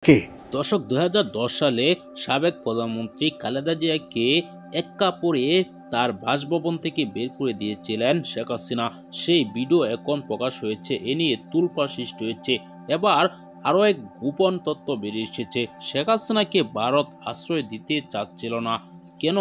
কে দর্শক 2010 সালে সাবেক প্রধানমন্ত্রী খালেদা জিয়াকে এক কাপড়ে তার বাসভবন থেকে বের করে দিয়েছিলেন শেখ হাসিনা। সেই ভিডিও এখন প্রকাশ হয়েছে। এ নিয়ে তোলপাড় সৃষ্টি হয়েছে। এবার আরও এক গোপন তথ্য বেরিয়ে এসেছে। শেখ হাসিনাকে ভারত আশ্রয় দিতে চাচ্ছিল না। কেন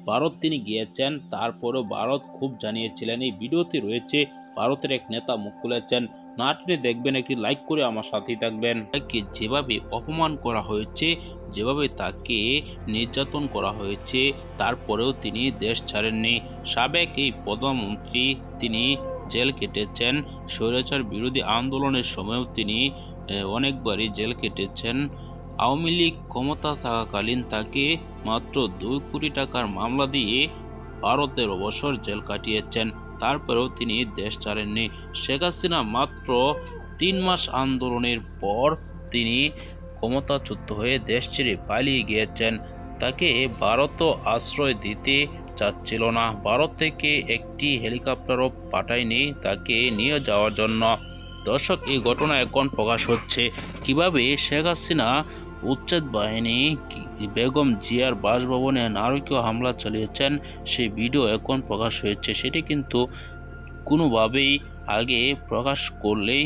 ভারত তিনি গিয়েছেন, তারপরেও ভারত খুব জানিয়েছিলেন। এই ভিডিওতে রয়েছে ভারতের এক নেতা মুখ খুলেছেন। না টেনে দেখবেন, একটি লাইক করে আমার সাথেই থাকবেন। তাকে যেভাবে অপমান করা হয়েছে, যেভাবে তাকে নির্যাতন করা হয়েছে, তারপরেও তিনি দেশ ছাড়েননি। সাবেক এই প্রধানমন্ত্রী তিনি জেল কেটেছেন। স্বৈরাচার বিরোধী আন্দোলনের সময়ও তিনি অনেকবারই জেল কেটেছেন। আওয়ামী লীগ ক্ষমতা থাকাকালীন তাকে মাত্র 2 কোটি টাকার মামলা দিয়ে 12 বছর জেল কাটিয়েছেন। তারপরেও তিনি দেশ ছাড়েননি। শেখ হাসিনা মাত্র 3 মাস আন্দোলনের পর তিনি ক্ষমতাচ্যুত হয়ে দেশ ছেড়ে পালিয়ে গিয়েছেন। তাকে ভারতও আশ্রয় দিতে চাচ্ছিল না। ভারত থেকে একটি হেলিকপ্টারও পাঠায়নি তাকে নিয়ে যাওয়ার জন্য। দর্শক, এই ঘটনা এখন প্রকাশ হচ্ছে। কিভাবে শেখ হাসিনা উচ্ছেদ বাহিনী বেগম জিয়ার বাসভবনে নারকীয় হামলা চালিয়েছেন, সেই ভিডিও এখন প্রকাশ হয়েছে। সেটি কিন্তু কোনোভাবেই আগে প্রকাশ করলেই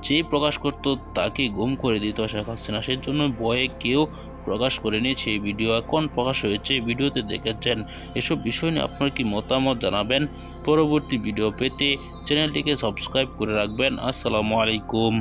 যে প্রকাশ করত তাকে গুম করে দিত শেখ হাসিনা। সেজন্য ভয়ে কেউ প্রকাশ করেনি। সেই ভিডিও এখন প্রকাশ হয়েছে। ভিডিওতে দেখেছেন। এসব বিষয় নিয়ে আপনার কি মতামত জানাবেন। পরবর্তী ভিডিও পেতে চ্যানেলটিকে সাবস্ক্রাইব করে রাখবেন। আসসালামু আলাইকুম।